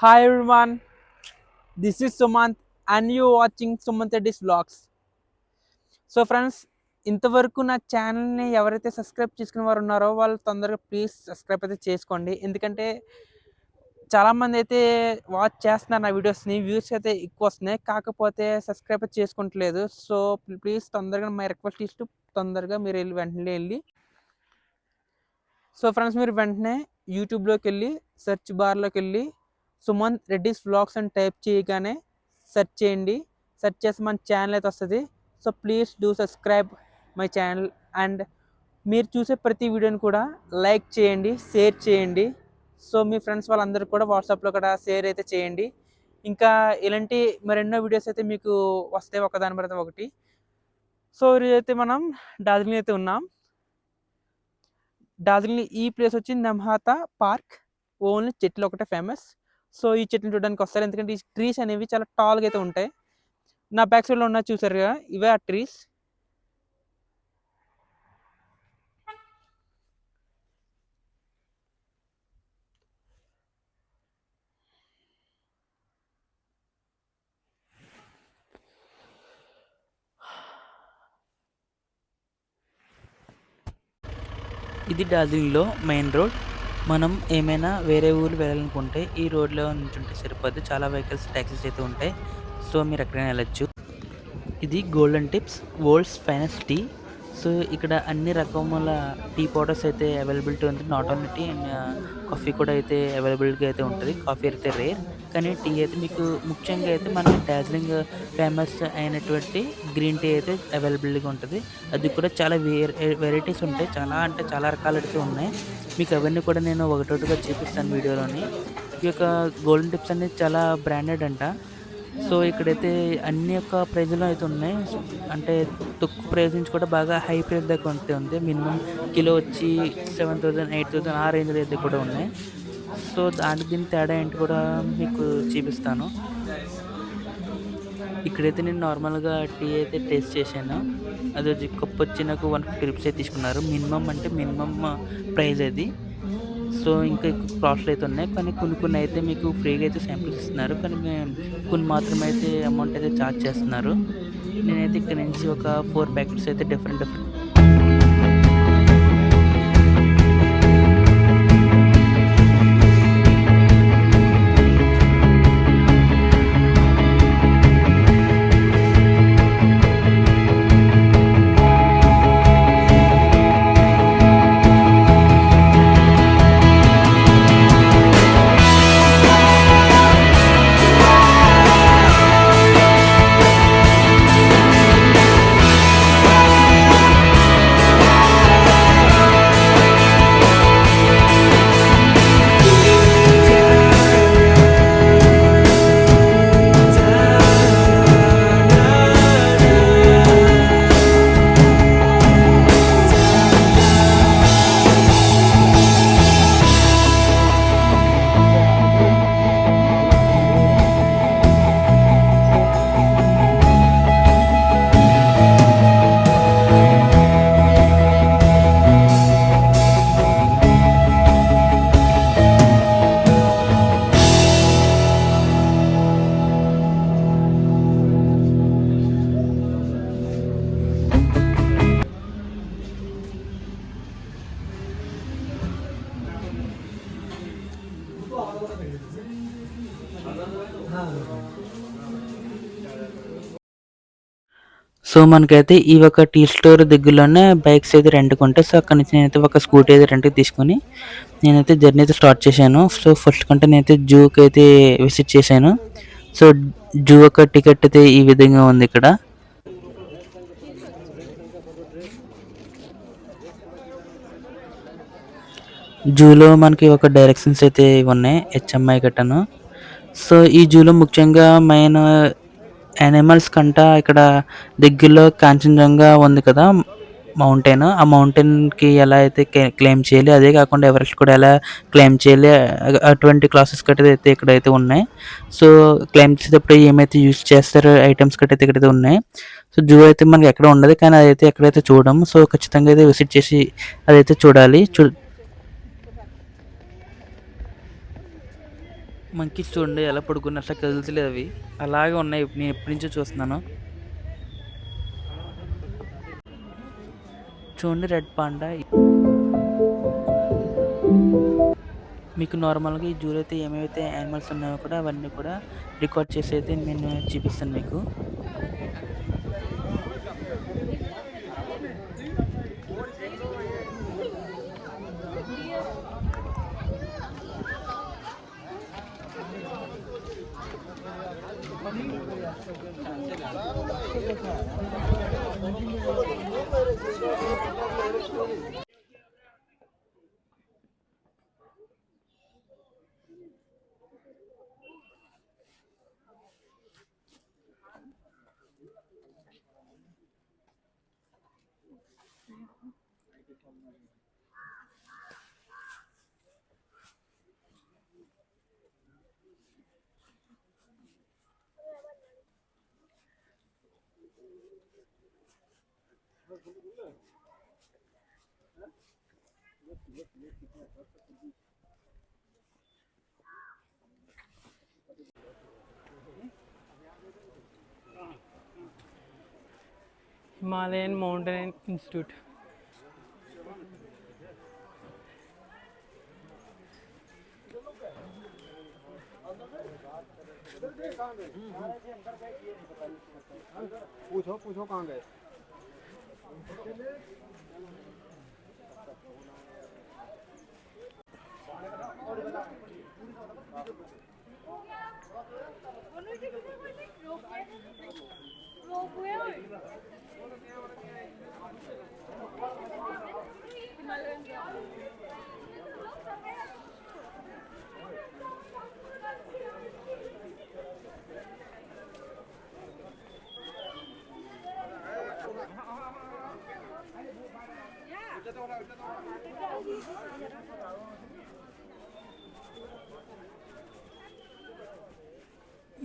Hi everyone, this is Sumant and you watching Sumant Reddy's vlogs. So friends, ఇంతవరకు నా ఛానల్ని ఎవరైతే subscribe చేసుకున్న వారు ఉన్నారో వాళ్ళు తొందరగా ప్లీజ్ సబ్స్క్రైబ్ అయితే చేసుకోండి. ఎందుకంటే చాలామంది అయితే వాచ్ చేస్తున్నారు నా వీడియోస్ని, వ్యూస్ అయితే ఎక్కువ వస్తున్నాయి, కాకపోతే సబ్స్క్రైబ్ అయితే చేసుకుంటలేదు. సో ప్లీజ్ తొందరగా మై రిక్వెస్ట్ ఇస్తూ తొందరగా మీరు వెంటనే వెళ్ళి సో ఫ్రెండ్స్, మీరు వెంటనే యూట్యూబ్లోకి వెళ్ళి సెర్చ్ బార్లోకి వెళ్ళి సుమంత్ రెడ్డిస్ వ్లాగ్స్ అని టైప్ చేయగానే సెర్చ్ చేయండి. సెర్చ్ చేసి మన ఛానల్ అయితే వస్తుంది. So please do subscribe my channel and మీరు చూసే ప్రతి వీడియోని కూడా లైక్ చేయండి, షేర్ చేయండి. సో మీ ఫ్రెండ్స్ వాళ్ళందరూ కూడా వాట్సాప్లో కూడా షేర్ అయితే చేయండి. ఇంకా ఇలాంటి మరెన్నో వీడియోస్ అయితే మీకు వస్తాయి ఒకదాని తర్వాత ఒకటి. సో ఈరోజైతే మనం డార్జిలింగ్ అయితే ఉన్నాం. డార్జిలింగ్ ఈ ప్లేస్ వచ్చి నమ్హాతా పార్క్. ఓన్లీ చెట్లు ఒకటే ఫేమస్. సో ఈ చెట్లు చూడడానికి వస్తారు, ఎందుకంటే ఈ ట్రీస్ అనేవి చాలా టాల్గా అయితే ఉంటాయి. నా బ్యాక్ సైడ్లో ఉన్న చూసారు కదా, ఇవే ఆ ట్రీస్. ఇది డార్జిలింగ్లో మెయిన్ రోడ్. మనం ఏమైనా వేరే ఊరు వెళ్ళాలనుకుంటే ఈ రోడ్లో నుంచుంటే సరిపోద్ది. చాలా వెహికల్స్, ట్యాక్సీస్ అయితే ఉంటాయి. సో మీరు ఎక్కడైనా వెళ్ళచ్చు. ఇది golden tips world's finest tea. So ఇక్కడ అన్ని రకముల టీ పౌడర్స్ అయితే అవైలబిలిటీ ఉంది. Not only tea and coffee కూడా అయితే అవైలబిలిటీగా అయితే ఉంటుంది. కాఫీ అయితే రేర్, కానీ టీ అయితే మీకు ముఖ్యంగా అయితే మన డార్జిలింగ్ ఫేమస్ అయినటువంటి గ్రీన్ టీ అయితే అవైలబిలిటీగా ఉంటుంది. అది కూడా చాలా వెరైటీస్ ఉంటాయి. చాలా అంటే చాలా రకాలు అయితే ఉన్నాయి. మీకు అవన్నీ కూడా నేను ఒకటొకటిగా చూపిస్తాను వీడియోలోని. ఈ యొక్క గోల్డెన్ టిప్స్ అనేది చాలా బ్రాండెడ్ అంట. సో ఇక్కడైతే అన్ని యొక్క ప్రైజ్లో అయితే ఉన్నాయి. అంటే తక్కువ ప్రైస్ నుంచి కూడా బాగా హై ప్రైస్ దాకా ఉంది. మినిమం కిలో వచ్చి 7,000, 8,000 ఆ రేంజ్లో అయితే కూడా ఉన్నాయి. సో దానికి దీని తేడా ఏంటి కూడా మీకు చూపిస్తాను. ఇక్కడైతే నేను నార్మల్గా టీ అయితే టేస్ట్ చేశాను. అది వచ్చి కప్ వచ్చి నాకు 150 రూపీస్ అయితే తీసుకున్నారు. మినిమం అంటే మినిమం ప్రైస్ అది. సో ఇంకా ఎక్కువ కాస్ట్లు అయితే ఉన్నాయి, కానీ కొన్ని అయితే మీకు ఫ్రీగా అయితే శాంపిల్స్ ఇస్తున్నారు. కానీ కొన్ని మాత్రమే అయితే అమౌంట్ అయితే ఛార్జ్ చేస్తున్నారు. నేనైతే ఇక్కడ నుంచి ఒక 4 ప్యాకెట్స్ అయితే డిఫరెంట్ సో మనకైతే ఈ ఒక టీ స్టోర్ దగ్గరలోనే బైక్స్ అయితే రెంట్కి ఉంటాయి. సో అక్కడ నుంచి నేనైతే ఒక స్కూటీ అయితే రెంట్కి తీసుకొని నేనైతే జర్నీ అయితే స్టార్ట్ చేశాను. సో ఫస్ట్ కంటే నేనైతే జూకి అయితే విజిట్ చేశాను. సో జూ ఒక టికెట్ అయితే ఈ విధంగా ఉంది. ఇక్కడ జూలో మనకి ఒక డైరెక్షన్స్ అయితే ఉన్నాయి, హెచ్ఎంఐ గట్టను. సో ఈ జూలో ముఖ్యంగా మెయిన్ యానిమల్స్ కంట ఇక్కడ దగ్గరలో కాంచనజంగా ఉంది కదా మౌంటైన్. ఆ మౌంటైన్కి ఎలా అయితే క్లైమ్ చేయాలి, అదే కాకుండా ఎవరెస్ట్ కూడా ఎలా క్లైమ్ చేయాలి, అటువంటి క్లాసెస్ కట్టయితే అయితే ఇక్కడైతే ఉన్నాయి. సో క్లైమ్ చేసేటప్పుడు ఏమైతే యూజ్ చేస్తారో ఐటమ్స్ కట్టయితే ఇక్కడైతే ఉన్నాయి. సో జూ అయితే మనకి ఎక్కడ ఉండదు, కానీ అదైతే ఎక్కడైతే చూడము. సో ఖచ్చితంగా అయితే విజిట్ చేసి అదైతే చూడాలి. మంకీస్ చూడండి ఎలా పడుకుని అసలు కదులుతలేదు అవి. అలాగే ఉన్నాయి. నేను ఎప్పటి నుంచో చూస్తున్నాను. చూడండి రెడ్ పాండా. మీకు నార్మల్‌గా ఈ జూలో అయితే ఏమేమైతే యానిమల్స్ ఉన్నాయో కూడా అవన్నీ కూడా రికార్డ్ చేసి అయితే నేను చూపిస్తాను మీకు. Himalayan Mountain Institute. पूछो कहाँ गए?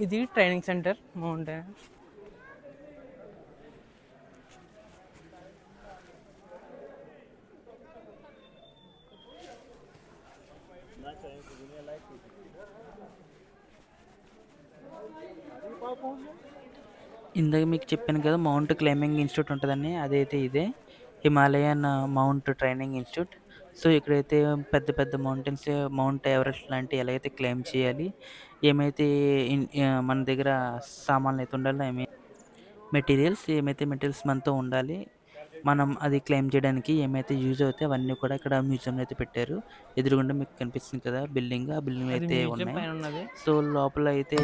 ఇది ట్రైనింగ్ సెంటర్ మౌంటైన్. ఇందాక మీకు చెప్పాను కదా మౌంట్ క్లైంబింగ్ ఇన్స్టిట్యూట్ ఉంటుందని, అదైతే ఇదే Himalayan mount training institute. So ఇక్కడైతే పెద్ద పెద్ద మౌంటైన్స్, మౌంట్ ఎవరెస్ట్ లాంటివి ఎలాగైతే క్లైంబ్ చేయాలి, ఏమైతే మన దగ్గర సామాన్లు అయితే ఉండాలో, ఏమైతే మెటీరియల్స్ మనతో ఉండాలి, మనం అది క్లెయిమ్ చేయడానికి ఏమైతే యూజ్ అవుతాయి అవన్నీ కూడా ఇక్కడ మ్యూజియంలో అయితే పెట్టారు. ఎదురుగుండా మీకు కనిపిస్తుంది కదా బిల్డింగ్, ఆ బిల్డింగ్ అది అయితే మ్యూజియం ఉన్నాయి. పైన ఉన్నది. సో లోపల అయితే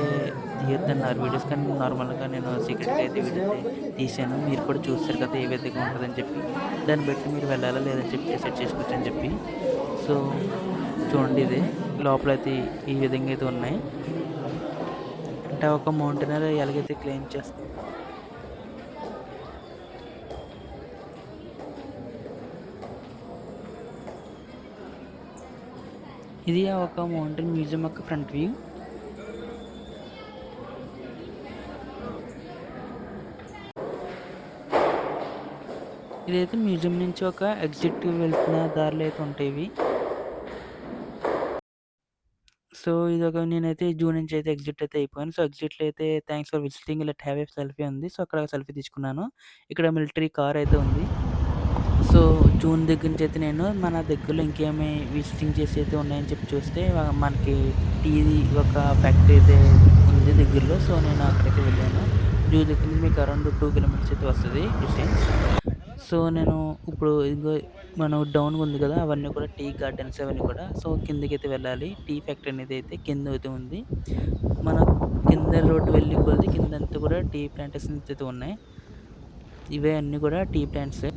తీయొద్దన్నారు వీడియోస్, కానీ నార్మల్గా నేను సీక్రెట్గా అయితే వీడియో అయితే తీసాను. మీరు కూడా చూస్తారు కదా ఏ విధంగా ఉంటుందని చెప్పి, దాన్ని బట్టి మీరు వెళ్ళాలా లేదని చెప్పి డిసైడ్ చేసుకోవచ్చు అని చెప్పి. సో చూడండి ఇది లోపల అయితే ఈ విధంగా అయితే ఉన్నాయి. అంటే ఒక మౌంటైనర్ ఎలాగైతే క్లెయిమ్ చేస్తారు, ఇది ఒక మౌంటైన్ మ్యూజియం యొక్క ఫ్రంట్ వ్యూ. ఇదైతే మ్యూజియం నుంచి ఒక ఎగ్జిట్ వెళ్తున్న దారిలో అయితే ఉంటాయి ఇవి. సో ఇదొక నేనైతే జూ నుంచి అయితే ఎగ్జిట్ అయితే అయిపోయాను. సో ఎగ్జిట్లో అయితే thanks for visiting let have a selfie ఉంది. సో అక్కడ సెల్ఫీ తీసుకున్నాను. ఇక్కడ మిలిటరీ కార్ అయితే ఉంది. సో జూన్ దగ్గర నుంచి అయితే నేను మన దగ్గరలో ఇంకేమి విజిటింగ్ చేసి అయితే ఉన్నాయని చెప్పి చూస్తే మనకి టీది ఒక ఫ్యాక్టరీ అయితే ఉంది దగ్గరలో. సో నేను అక్కడికి వెళ్ళాను. జూ దగ్గర నుంచి మీకు అరౌండ్ 2 కిలోమీటర్స్ అయితే వస్తుంది డిస్టెన్స్. సో నేను ఇప్పుడు ఇంకో మనం డౌన్ ఉంది కదా, అవన్నీ కూడా టీ గార్డెన్స్ అవన్నీ కూడా. సో కిందకి అయితే వెళ్ళాలి. టీ ఫ్యాక్టరీ అనేది అయితే కింద అయితే ఉంది. మనం కింద రోడ్డు వెళ్ళి కొలిది కిందంతా కూడా టీ ప్లాంటేషన్స్ అయితే ఉన్నాయి. ఇవే అన్నీ కూడా టీ ప్లాంట్స్.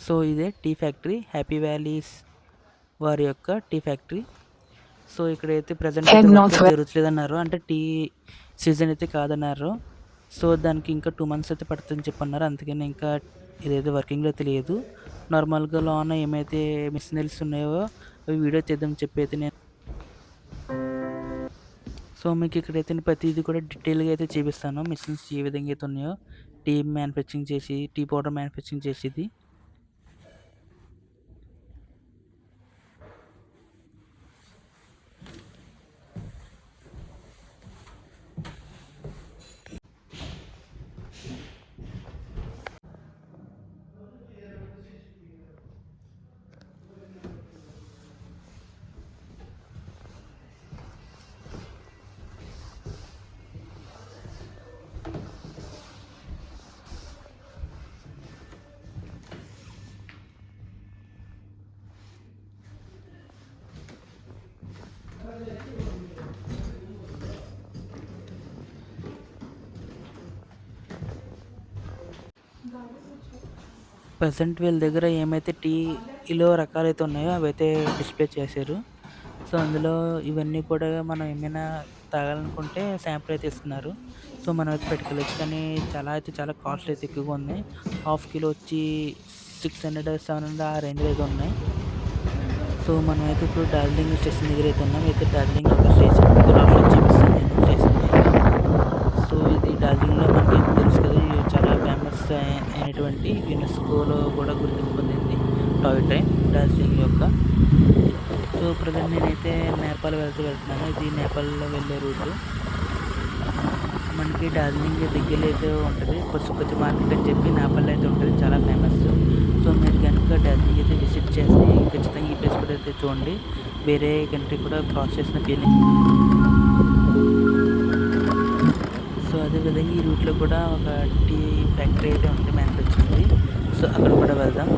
సో ఇదే టీ ఫ్యాక్టరీ, హ్యాపీ వ్యాలీస్ వారి యొక్క టీ ఫ్యాక్టరీ. సో ఇక్కడైతే ప్రజెంట్ జరుగుతుంది అన్నారు, అంటే టీ సీజన్ అయితే కాదన్నారు. సో దానికి ఇంకా 2 మంత్స్ అయితే పడుతుందని చెప్పన్నారు. అందుకని ఇంకా ఇదైతే వర్కింగ్‌లో అయితే లేదు. నార్మల్‌గా లోన ఏమైతే మిషనరీస్ ఉన్నాయో అవి వీడియో తీద్దామని చెప్పి అయితే నేను సో మీకు ఇక్కడైతే నేను ప్రతీది కూడా డీటెయిల్‌గా అయితే చూపిస్తాను. మిషన్స్ ఏ విధంగా అయితే ఉన్నాయో టీ మ్యానుఫ్యాక్చరింగ్ చేసి, టీ పౌడర్ మ్యానుఫ్యాక్చరింగ్ చేసేది. ప్రెజెంట్ వీళ్ళ దగ్గర ఏమైతే టీలో రకాలైతే ఉన్నాయో అవైతే డిస్‌ప్లే చేశారు. సో అందులో ఇవన్నీ కూడా మనం ఏమైనా తాగాలనుకుంటే శాంపుల్ అయితే ఇస్తున్నారు. సో మనమైతే పెట్టుకెళ్ళొచ్చు. కానీ చాలా కాస్ట్‌లీ అయితే ఎక్కువగా ఉన్నాయి. హాఫ్ కిలో వచ్చి 600, 700 ఆ రేంజ్‌లో అయితే ఉన్నాయి. సో మనమైతే ఇప్పుడు డార్జిలింగ్ స్టేషన్ దగ్గర అయితే ఉన్నాం. అయితే డార్జిలింగ్ ఒక స్టేషన్ ఆప్షన్ చూపిస్తాను నేను స్టేషన్‌ది. సో ఇది డార్జిలింగ్‌లో మనకి తెలుసు కదా! ఇది చాలా ఫేమస్ అయినటువంటి యునెస్కోలో కూడా గుర్తింపు పొందింది టాయ్ ట్రైన్ డార్జిలింగ్ యొక్క. సో ప్రజెంట్ నేనైతే నేపాల్ వెళ్తున్నాను. ఇది నేపాల్‌లో వెళ్ళే రూటు. మనకి డార్జిలింగ్ దగ్గరలో అయితే ఉంటది. పశుపతి మార్కెట్ అని చెప్పి నేపాల్‌లో అయితే ఉంటది. చాలా ఫేమస్. సో మీరు గనుక డార్జిలింగ్ అయితే విజిట్ చేస్తే ఖచ్చితంగా ఈ ప్లేస్ కూడా అయితే చూడండి. వేరే కంట్రీ కూడా క్రాస్ చేసిన ఫీలింగ్. సో అదే విధంగా ఈ రూట్‌లో కూడా ఒక టీ ఫ్యాక్టరీ అయితే ఉంది మ్యానుఫ్యాక్చరింగ్‌ది. సో అక్కడ కూడా వెళ్దాం.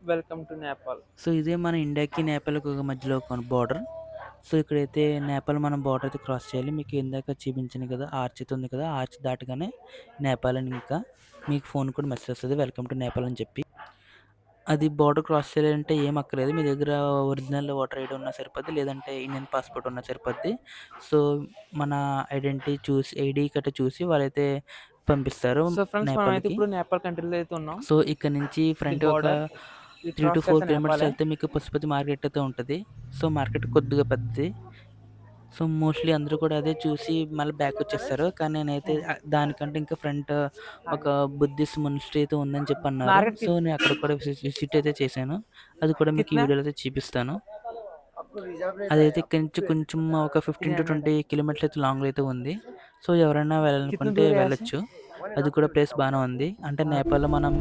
Welcome to Nepal. సో ఇదే మన ఇండియాకి నేపాల్‌కి మధ్యలో ఒక బోర్డర్. సో ఇక్కడైతే నేపాల్ మనం బోర్డర్ అయితే క్రాస్ చేయాలి. మీకు ఇందాక చూపించాను కదా! ఆర్చ్ అయితే ఉంది కదా! ఆర్చ్ దాటగానే నేపాల్ అని ఇంకా మీకు ఫోన్ కూడా మెసేజ్ వస్తది. వెల్కమ్ టు నేపాల్ అని చెప్పి. అది బోర్డర్ క్రాస్ చేయాలంటే ఏం అక్కర్లేదు. మీ దగ్గర ఒరిజినల్ ఓటర్ ఐడీ ఉన్నా సరిపోద్ది. లేదంటే ఇండియన్ పాస్‌పోర్ట్ ఉన్నా సరిపోద్ది. సో మన ఐడీ గట్టా చూసి వాళ్ళైతే పంపిస్తారు సో ఫ్రెండ్స్ మనమైతే నేపాల్‌కి. ఇప్పుడు నేపాల్ కంట్రీలో అయితే ఉన్నాం. సో ఇక్కడ నుంచి ఇది ఫ్రంట్ ఒక బోర్డర్. ఇది 3-4 క్రాస్ చేస్తే కిలోమీటర్స్ నేపాలే. వెళ్తే మీకు పశుపతి మార్కెట్ అయితే ఉంటది. సో మార్కెట్ కొద్దిగా పెద్దది. సో మోస్ట్‌లీ అందరూ కూడా అదే చూసి మళ్ళీ బ్యాక్ వచ్చేస్తారు. కానీ నేనైతే దానికంటే ఇంకా ఫ్రంట్ ఒక బుద్ధిస్ట్ మొనాస్ట్రీ అయితే ఉందని చెప్పి అన్నారు. మార్కెట్ సో నేను అక్కడ కూడా విజిట్ అయితే చేశాను. అది కూడా మీకు ఈ కిतना వీడియోలో అయితే చూపిస్తాను. అదైతే ఇక్కడి నుంచి కొంచెం ఒక 15-20 కిలోమీటర్స్ అయితే లాంగ్‌లో అయితే ఉంది. సో ఎవరైనా कितनी వెళ్ళాలనుకుంటే दूर है यहाँ से? వెళ్ళొచ్చు. అది కూడా ప్లేస్ బానే ఉంది. అంటే నేపాల్‌లో మనం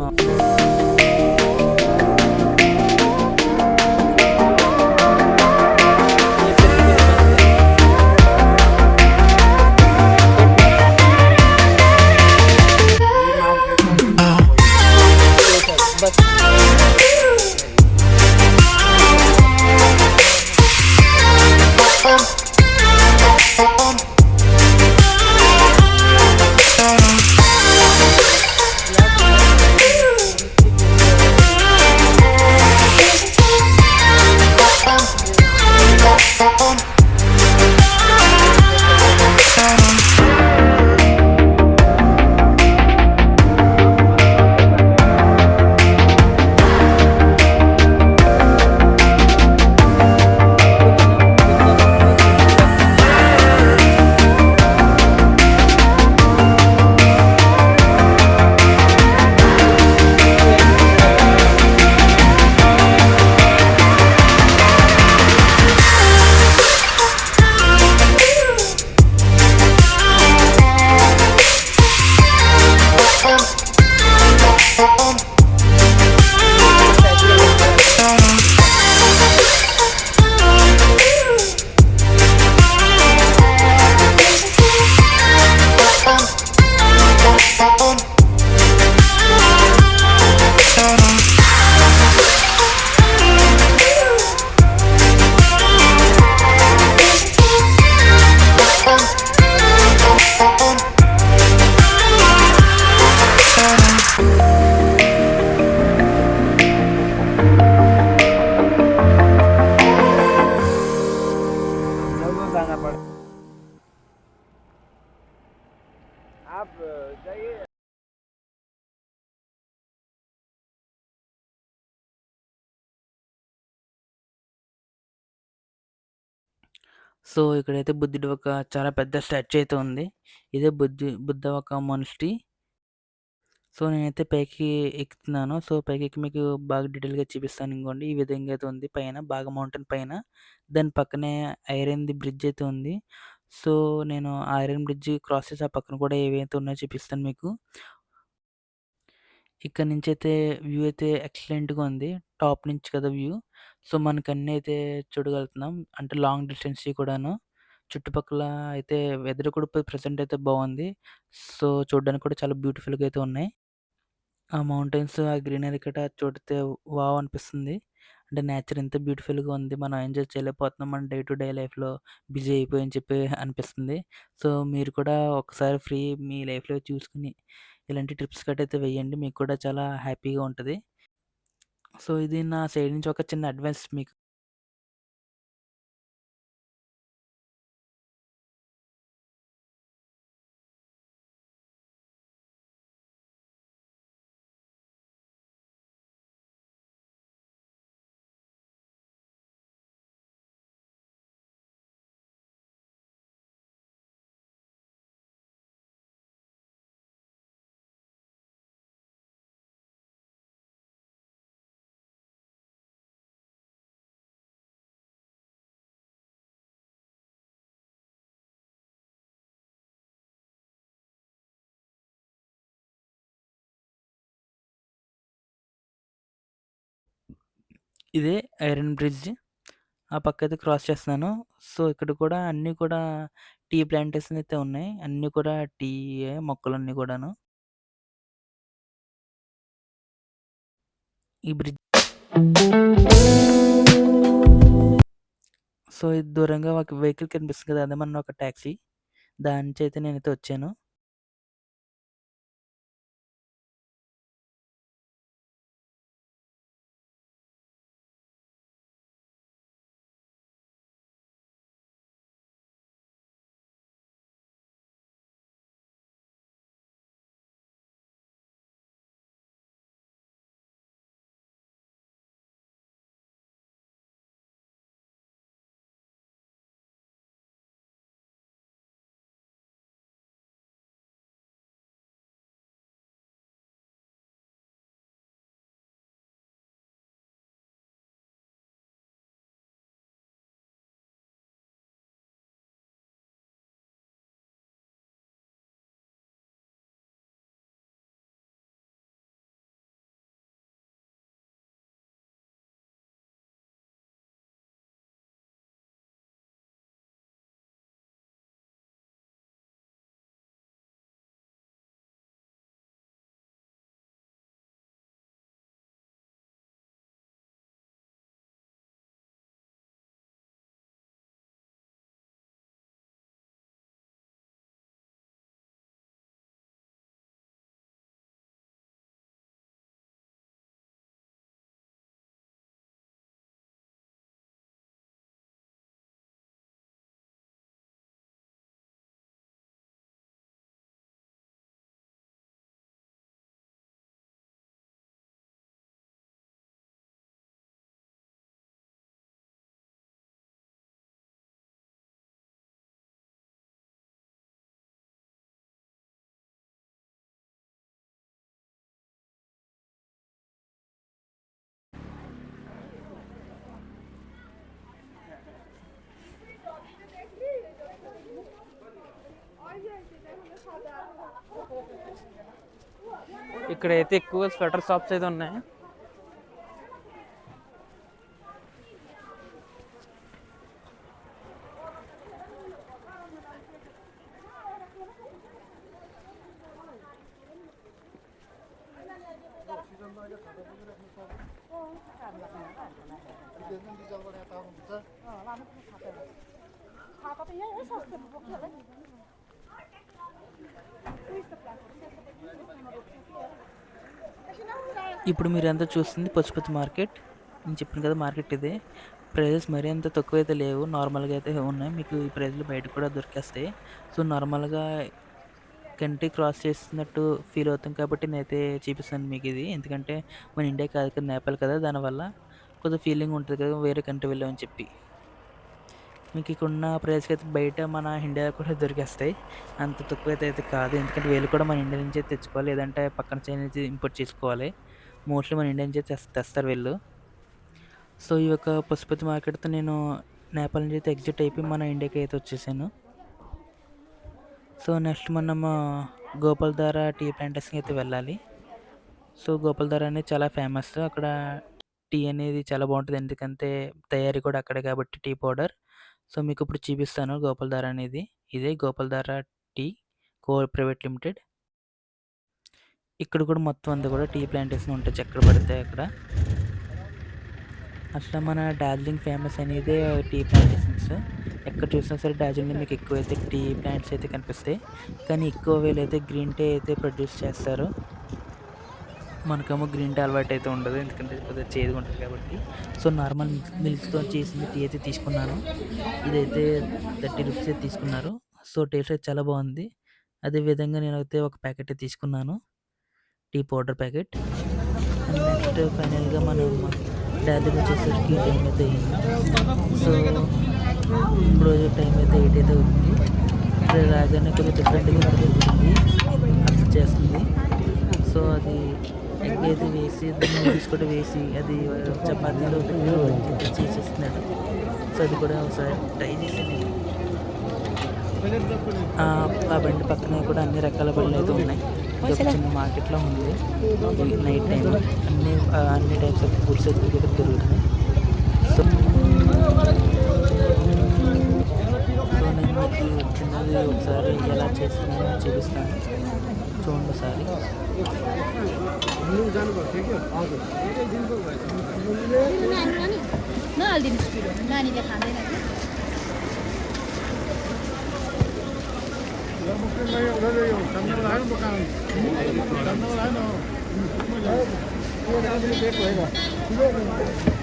ये पेरेंट के पास है। Oh సో, ఇక్కడైతే బుద్ధుడి ఒక చాలా పెద్ద స్టాచ్యూ అయితే ఉంది. ఇదే బుద్ధ ఒక మొనాస్ట్రీ. సో, నేనైతే పైకి ఎక్కుతున్నాను. సో, పైకెక్కి మీకు బాగా డీటెయిల్‌గా చూపిస్తాను. ఇంగోండి ఈ విధంగా అయితే ఉంది పైన బాగా మౌంటైన్ పైన. దాని పక్కనే ఐరన్‌ది బ్రిడ్జ్ అయితే ఉంది. సో, నేను ఆ ఐరన్ బ్రిడ్జ్ క్రాస్ చేసి ఆ పక్కన కూడా ఏవైతే ఉన్నాయో చూపిస్తాను మీకు. ఇక్కడ నుంచైతే వ్యూ అయితే ఎక్సలెంట్‌గా ఉంది. టాప్ నుంచి కదా వ్యూ. సో, మనకన్నీ అయితే చూడగలుగుతున్నాం. అంటే లాంగ్ డిస్టెన్స్‌వి కూడాను. చుట్టుపక్కల అయితే వెదర్ కూడా ఇప్పుడు ప్రెజెంట్ అయితే బావుంది. సో, చూడడానికి కూడా చాలా బ్యూటిఫుల్‌గా అయితే ఉన్నాయి. ఆ మౌంటైన్స్, ఆ గ్రీనరీ గటా చూడితే వావ్! అనిపిస్తుంది. అంటే నేచర్ ఎంత బ్యూటిఫుల్‌గా ఉంది. మనం ఎంజాయ్ చేయలేకపోతున్నాం. మన డే టు డే లైఫ్‌లో బిజీ అయిపోయి అని చెప్పి అనిపిస్తుంది. సో, మీరు కూడా ఒకసారి ఫ్రీ మీ లైఫ్‌లో చూసుకొని ఇలాంటి ట్రిప్స్ గట్టా అయితే వేయండి. మీకు కూడా చాలా హ్యాపీగా ఉంటది. సో, ఇది నా సైడ్ నుంచి ఒక చిన్న అడ్వైస్ మీకు. ఇదే ఐరన్ బ్రిడ్జ్. ఆ పక్కయితే క్రాస్ చేస్తున్నాను. సో, ఇక్కడ కూడా అన్నీ కూడా టీ ప్లాంటేషన్ అయితే ఉన్నాయి. అన్నీ కూడా టీయే మొక్కలన్నీ కూడాను. ఈ బ్రిడ్జ్ సో, ఇది దూరంగా ఒక వెహికల్ కనిపిస్తుంది కదా! అదే మన ఒక టాక్సీ. దాని నుంచి అయితే నేనైతే వచ్చాను. ఇక్కడైతే ఎక్కువ స్వెటర్ షాప్స్ అయితే ఉన్నాయి. ఇప్పుడు మీరంతా చూస్తుంది పశుపతి మార్కెట్. నేను చెప్పాను కదా మార్కెట్ ఇదే. ప్రైజెస్ మరీ అంత తక్కువైతే లేవు. నార్మల్‌గా అయితే ఉన్నాయి. మీకు ఈ ప్రైస్‌లో బయట కూడా దొరికేస్తాయి. సో, నార్మల్‌గా కంట్రీ క్రాస్ చేస్తున్నట్టు ఫీల్ అవుతాం కాబట్టి నేనైతే చూపిస్తాను మీకు ఇది. ఎందుకంటే మన ఇండియా కాదు కదా, నేపాల్ కదా, దానివల్ల కొద్దిగా ఫీలింగ్ ఉంటుంది కదా వేరే కంట్రీ వెళ్ళామని చెప్పి. మీకు ఇక్కడున్న ప్రైస్‌కి అయితే బయట మన ఇండియాలో కూడా దొరికేస్తాయి. అంత తక్కువైతే అయితే కాదు. ఎందుకంటే వీళ్ళు కూడా మన ఇండియా నుంచే తెచ్చుకోవాలి. లేదంటే పక్కన చైనా నుంచి ఇంపోర్ట్ చేసుకోవాలి. మోస్ట్‌లీ మన ఇండియా నుంచే తెస్తారు వీళ్ళు. సో, ఈ యొక్క పశుపతి మార్కెట్‌తో నేను నేపాల్ నుంచి అయితే ఎగ్జిట్ అయిపోయి మన ఇండియాకి అయితే వచ్చేసాను. సో, నెక్స్ట్ మనము గోపాల్ధార టీ ప్లాంటేషన్‌కి అయితే వెళ్ళాలి. సో, గోపాల్ధార అనేది చాలా ఫేమస్. అక్కడ టీ అనేది చాలా బావుంటది. ఎందుకంటే తయారీ కూడా అక్కడే కాబట్టి టీ పౌడర్. సో, మీకిప్పుడు చూపిస్తాను గోపాల్ధార అనేది. ఇదే గోపాల్ధార టీ కో ప్రైవేట్ లిమిటెడ్. ఇక్కడ కూడా మొత్తం అంతా కూడా టీ ప్లాంటేషన్ ఉంటాయి. ఎక్కడ పడితే అక్కడ. అసలు మన డార్జిలింగ్ ఫేమస్ అనేదే టీ ప్లాంటేషన్స్. ఎక్కడ చూసినా సరే డార్జిలింగ్‌లో మీకు ఎక్కువైతే టీ ప్లాంట్స్ అయితే కనిపిస్తాయి. కానీ ఎక్కువ వీళ్ళైతే గ్రీన్ టీ అయితే ప్రొడ్యూస్ చేస్తారు. మనకేమో గ్రీన్ టీ అలవాటైతే ఉండదు. ఎందుకంటే కొద్దిగా చేదుగా ఉంటది కాబట్టి. సో, నార్మల్ మిల్క్‌తో చేసిన టీ అయితే తీసుకున్నాను. ఇదైతే 30 రూపీస్ అయితే తీసుకున్నారు. సో, టేస్ట్ అయితే చాలా బాగుంది. అదే విధంగా నేనైతే ఒక ప్యాకెట్ తీసుకున్నాను. Tea powder packet. And next ఫైనల్‌గా మనం డార్జిలింగ్ వచ్చేసరికి టైం అయితే అయింది. సో, ఇప్పుడు టైం అయితే 8 అయితే అవుతుంది. ఇక్కడ రాగానే కొద్దిగా డిఫరెంట్‌గా జరుగుతుంది. అబ్జర్వ్ చేస్తుంది. సో, అది ఎగ్ అయితే వేసి దాన్ని నూడిల్స్ కూడా వేసి అది చపాతీలో పెట్టి చేసేస్తున్నాడు. సో, అది కూడా ఒకసారి ట్రై చేశాను నేను. ఆ బండి పక్కనే కూడా అన్ని రకాల బండ్లయితే ఉన్నాయి. ఇదొక చిన్న మార్కెట్‌లా ఉంది. ఇది నైట్ టైమ్ అన్ని టైప్స్ ఆఫ్ ఫుడ్స్ అయితే ఇక్కడ దొరుకుతున్నాయి. సో, నేను మీకు తిన్నది ఒకసారి ఎలా చేస్తున్నానో చూపిస్తాను. చూడండి ఒకసారి. नहालिदिनुहोस् पिरो नानीले खाँदैन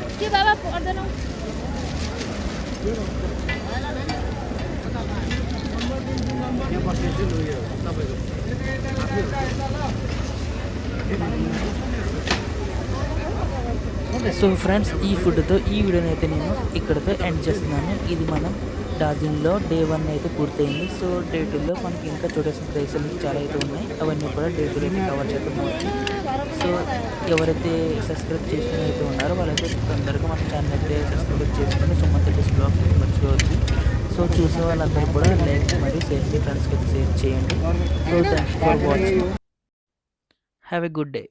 कि के बाबा पर्दैन సో ఫ్రెండ్స్, ఈ ఫుడ్‌తో ఈ వీడియోని అయితే నేను ఇక్కడితో ఎండ్ చేస్తున్నాను. ఇది మనం డార్జిలింగ్‌లో డే 1 అయితే పూర్తయింది. సో, డే 2లో మనకి ఇంకా చూడాల్సిన ప్లేసులు చాలా అయితే ఉన్నాయి. అవన్నీ కూడా డే 2లో అయితే కవర్ చేద్దాం మోస్ట్లీ. సో, ఎవరైతే సబ్స్క్రైబ్ చేసుకుని అయితే ఉన్నారో వాళ్ళైతే తొందరగా మన ఛానల్ అయితే సబ్స్క్రైబ్ చేసుకొని సుమంత్ రెడ్డిస్ బ్లాగ్స్ మర్చిపోవద్దు. సో, చూసిన వాళ్ళందరూ కూడా లైక్ మరియు షేర్ మీ ఫ్రెండ్స్‌కి అయితే షేర్ చేయండి. So, thanks for watching. Have a good day.